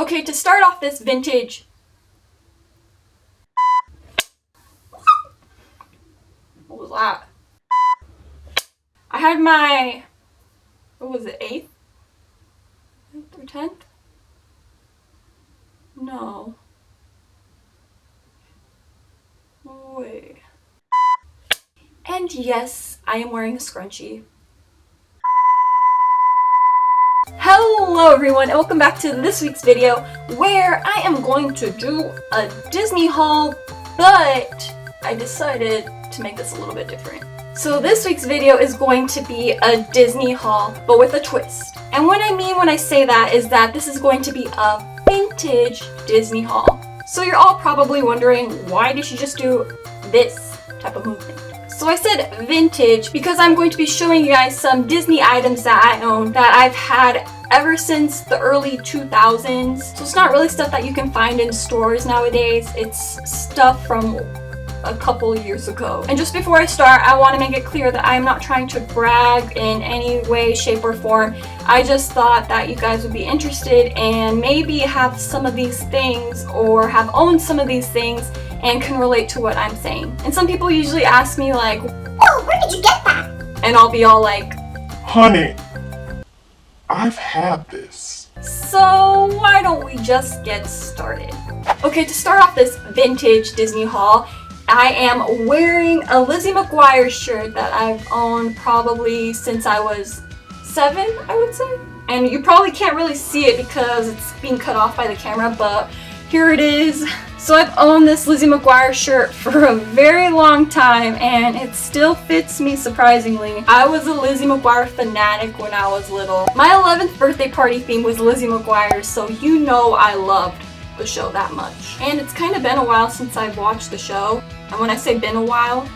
Okay, to start off this vintage... What was that? I had my... What was it, 8th? 8th or 10th? No. Wait. And yes, I am wearing a scrunchie. Hello everyone, and welcome back to this week's video where I am going to do a Disney haul, but I decided to make this a little bit different. So this week's video is going to be a Disney haul, but with a twist. And what I mean when I say that is that this is going to be a vintage Disney haul. So you're all probably wondering, why did she just do this type of movement? So I said vintage because I'm going to be showing you guys some Disney items that I own that I've had ever since the early 2000s. So it's not really stuff that you can find in stores nowadays. It's stuff from a couple years ago. And just before I start, I want to make it clear that I'm not trying to brag in any way, shape, or form. I just thought that you guys would be interested and maybe have some of these things or have owned some of these things and can relate to what I'm saying. And some people usually ask me like, "Oh, where did you get that?" And I'll be all like, "Honey, I've had this." So why don't we just get started? Okay, to start off this vintage Disney haul, I am wearing a Lizzie McGuire shirt that I've owned probably since I was 7, I would say. And you probably can't really see it because it's being cut off by the camera, but here it is. So I've owned this Lizzie McGuire shirt for a very long time and it still fits me surprisingly. I was a Lizzie McGuire fanatic when I was little. My 11th birthday party theme was Lizzie McGuire, so you know I loved the show that much. And it's kind of been a while since I've watched the show. And when I say been a while,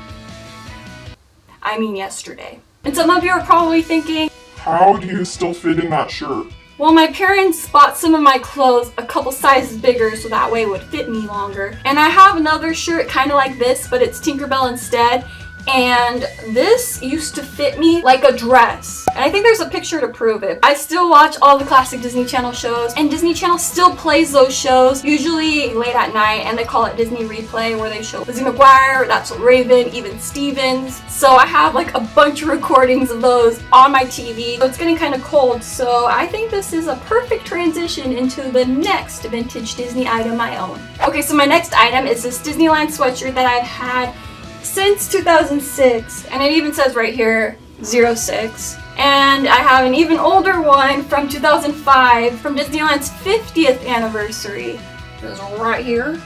I mean yesterday. And some of you are probably thinking, how do you still fit in that shirt? Well, my parents bought some of my clothes a couple sizes bigger so that way it would fit me longer. And I have another shirt kind of like this, but it's Tinkerbell instead. And this used to fit me like a dress. And I think there's a picture to prove it. I still watch all the classic Disney Channel shows, and Disney Channel still plays those shows, usually late at night, and they call it Disney Replay, where they show Lizzie McGuire, That's So Raven, even Stevens. So I have like a bunch of recordings of those on my TV. So it's getting kind of cold, so I think this is a perfect transition into the next vintage Disney item I own. Okay, so my next item is this Disneyland sweatshirt that I've had since 2006, and it even says right here 06. And I have an even older one from 2005 from Disneyland's 50th anniversary. It's right here.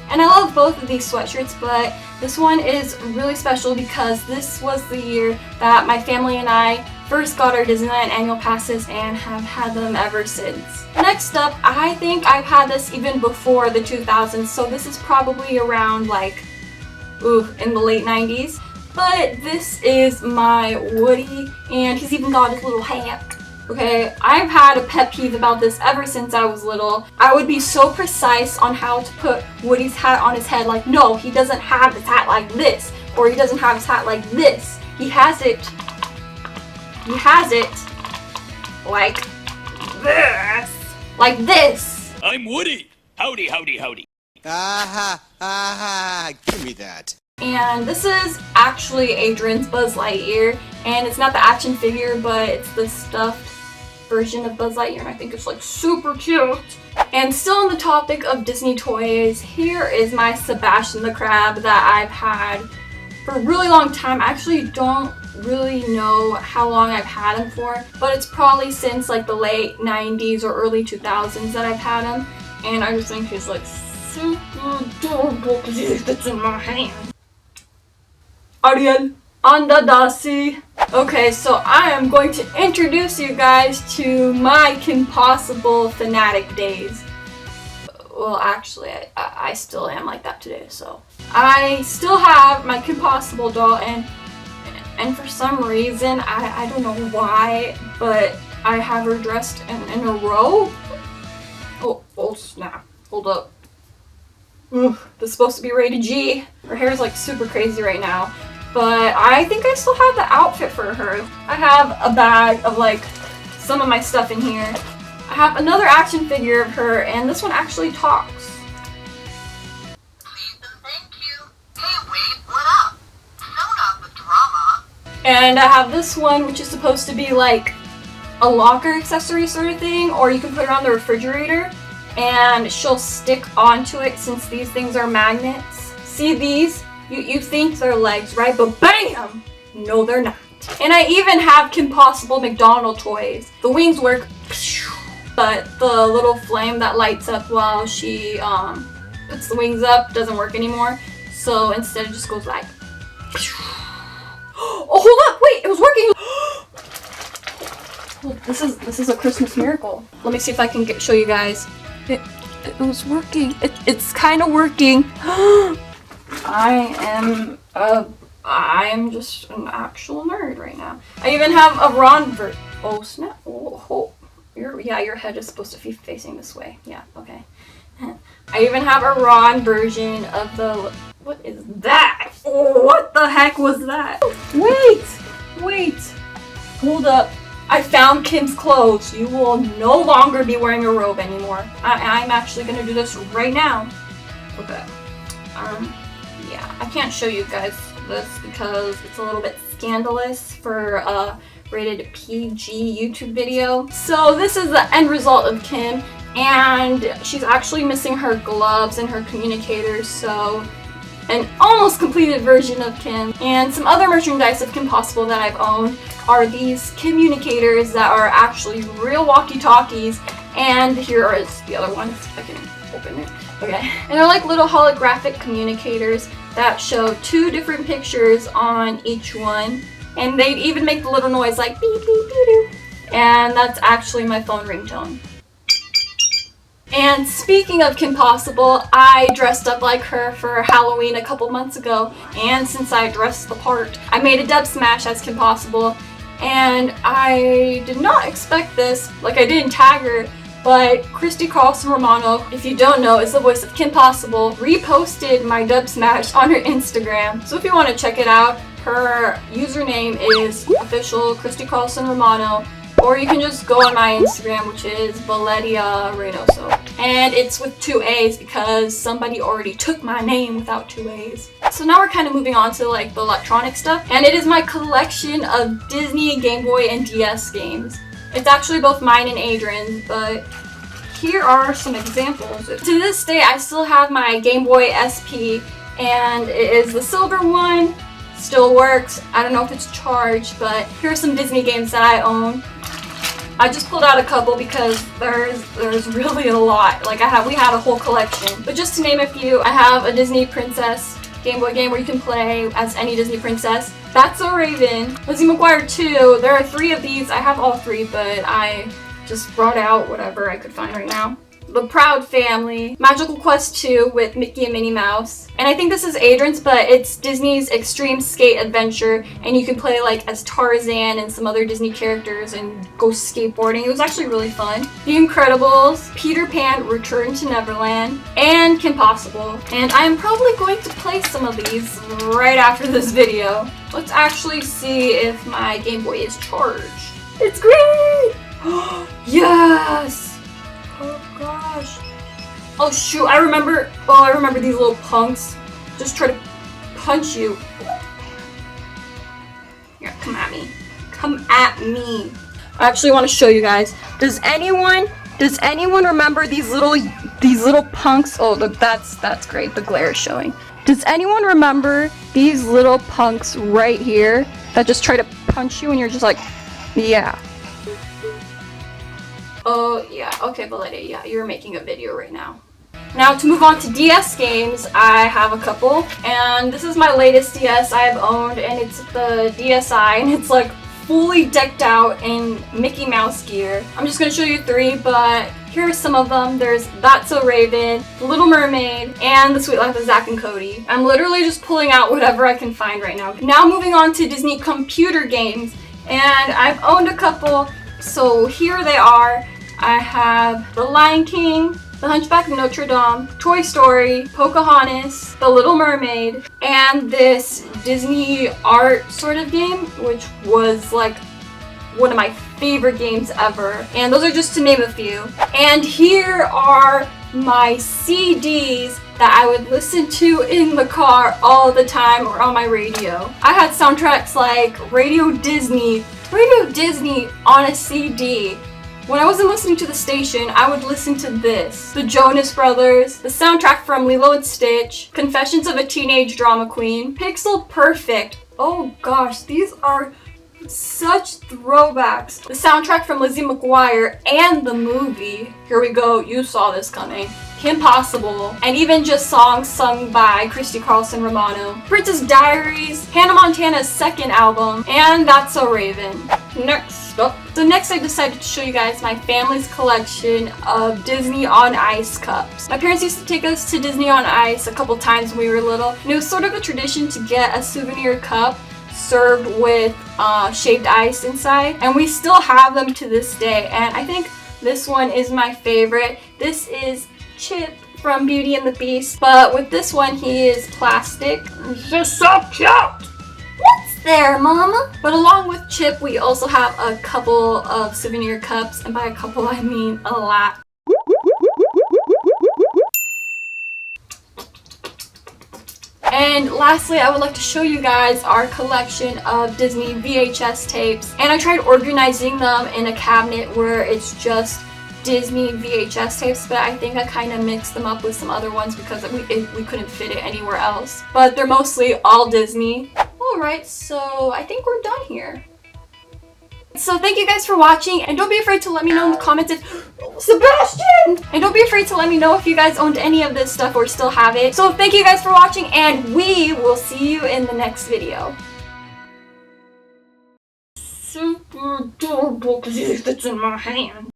And I love both of these sweatshirts, but this one is really special because this was the year that my family and I first got our Disneyland annual passes and have had them ever since. Next up, I think I've had this even before the 2000s, so this is probably around like in the late 90s. But this is my Woody, and he's even got his little hat. Okay, I've had a pet peeve about this ever since I was little. I would be so precise on how to put Woody's hat on his head, like, no, he doesn't have his hat like this, or he doesn't have his hat like this. He has it like this. Like this. I'm Woody. Howdy, howdy, howdy. Give me that. And this is actually Adrian's Buzz Lightyear, and it's not the action figure, but it's the stuffed version of Buzz Lightyear, and I think it's like super cute. And still on the topic of Disney toys, here is my Sebastian the Crab that I've had for a really long time. I actually don't really know how long I've had him for, but it's probably since like the late 90s or early 2000s that I've had him, and I just think he's like super adorable because he fits in my hand. Ariel, Andadasi. Okay, so I am going to introduce you guys to my Kim Possible fanatic days. Well, actually, I still am like that today, so. I still have my Kim Possible doll, and for some reason, I don't know why, but I have her dressed in a robe. Oh snap, hold up. This is supposed to be rated G. Her hair is like super crazy right now. But I think I still have the outfit for her. I have a bag of like some of my stuff in here. I have another action figure of her, and this one actually talks. Please and thank you. Hey, wait, what up? So not the drama. And I have this one, which is supposed to be like a locker accessory sort of thing, or you can put her on the refrigerator and she'll stick onto it since these things are magnets. See these? You think they're legs, right? But BAM! No, they're not. And I even have Kim Possible McDonald toys. The wings work, but the little flame that lights up while she puts the wings up doesn't work anymore. So instead it just goes like, oh, hold up, wait, it was working. Oh, this is a Christmas miracle. Let me see if I can show you guys. It was working. It's kind of working. I am just an actual nerd right now. I even have a Ron oh snap. Oh, your head is supposed to be facing this way. Yeah, okay. I even have a Ron version of the, what is that? Oh, what the heck was that? Wait. Hold up. I found Kim's clothes. You will no longer be wearing a robe anymore. I'm actually gonna do this right now. Okay. Yeah, I can't show you guys this because it's a little bit scandalous for a rated PG YouTube video. So this is the end result of Kim, and she's actually missing her gloves and her communicators, so an almost completed version of Kim. And some other merchandise of Kim Possible that I've owned are these communicators that are actually real walkie-talkies, and here is the other one, if I can open it. Okay, and they're like little holographic communicators that show 2 different pictures on each one, and they even make the little noise like beep beep beep beep, and that's actually my phone ringtone. And speaking of Kim Possible, I dressed up like her for Halloween a couple months ago, and since I dressed the part, I made a dub smash as Kim Possible, and I did not expect this. Like, I didn't tag her, but Christy Carlson Romano, if you don't know, is the voice of Kim Possible, reposted my dub smash on her Instagram. So if you want to check it out, her username is official Christy Carlson Romano, or you can just go on my Instagram, which is Valeria Reynoso. And it's with 2 A's because somebody already took my name without 2 A's. So now we're kind of moving on to like the electronic stuff, and it is my collection of Disney, Game Boy, and DS games. It's actually both mine and Adrian's, but here are some examples. To this day, I still have my Game Boy SP, and it is the silver one. Still works. I don't know if it's charged, but here are some Disney games that I own. I just pulled out a couple because there's really a lot. Like we had a whole collection. But just to name a few, I have a Disney Princess Game Boy game where you can play as any Disney princess. That's So Raven. Lizzie McGuire 2. There are 3 of these. I have all 3, but I just brought out whatever I could find right now. The Proud Family, Magical Quest 2 with Mickey and Minnie Mouse. And I think this is Adrian's, but it's Disney's Extreme Skate Adventure, and you can play like as Tarzan and some other Disney characters and go skateboarding. It was actually really fun. The Incredibles, Peter Pan, Return to Neverland, and Kim Possible. And I'm probably going to play some of these right after this video. Let's actually see if my Game Boy is charged. It's green! Yes! Oh gosh. Oh shoot, I remember these little punks just try to punch you. Here, come at me. Come at me. I actually want to show you guys. Does anyone remember these little punks? Oh, look, that's great. The glare is showing. Does anyone remember these little punks right here that just try to punch you and you're just like, yeah. Oh, yeah. Okay, Valeria, yeah, you're making a video right now. Now, to move on to DS games, I have a couple. And this is my latest DS I've owned, and it's the DSi, and it's like fully decked out in Mickey Mouse gear. I'm just going to show you 3, but here are some of them. There's That's So Raven, The Little Mermaid, and The Sweet Life of Zack and Cody. I'm literally just pulling out whatever I can find right now. Now moving on to Disney computer games, and I've owned a couple, so here they are. I have The Lion King, The Hunchback of Notre Dame, Toy Story, Pocahontas, The Little Mermaid, and this Disney art sort of game, which was like one of my favorite games ever. And those are just to name a few. And here are my CDs that I would listen to in the car all the time or on my radio. I had soundtracks like Radio Disney on a CD. When I wasn't listening to the station, I would listen to this. The Jonas Brothers, the soundtrack from Lilo and Stitch, Confessions of a Teenage Drama Queen, Pixel Perfect. Oh gosh, these are such throwbacks. The soundtrack from Lizzie McGuire and the movie. Here we go, you saw this coming. Kim Possible, and even just songs sung by Christy Carlson Romano. Princess Diaries, Hannah Montana's second album, and That's So Raven. Next up. So next I decided to show you guys my family's collection of Disney on Ice cups. My parents used to take us to Disney on Ice a couple times when we were little, and it was sort of a tradition to get a souvenir cup served with shaved ice inside, and we still have them to this day, and I think this one is my favorite. This is Chip from Beauty and the Beast, but with this one he is plastic. It's just so cute! What's there, Mama? But along with Chip, we also have a couple of souvenir cups, and by a couple I mean a lot. And lastly, I would like to show you guys our collection of Disney VHS tapes. And I tried organizing them in a cabinet where it's just Disney VHS tapes, but I think I kind of mixed them up with some other ones because we couldn't fit it anywhere else. But they're mostly all Disney. Alright, so I think we're done here. So thank you guys for watching, and don't be afraid to let me know in the comments if Sebastian! And don't be afraid to let me know if you guys owned any of this stuff or still have it. So thank you guys for watching, and we will see you in the next video. Super adorable because it fits in my hand.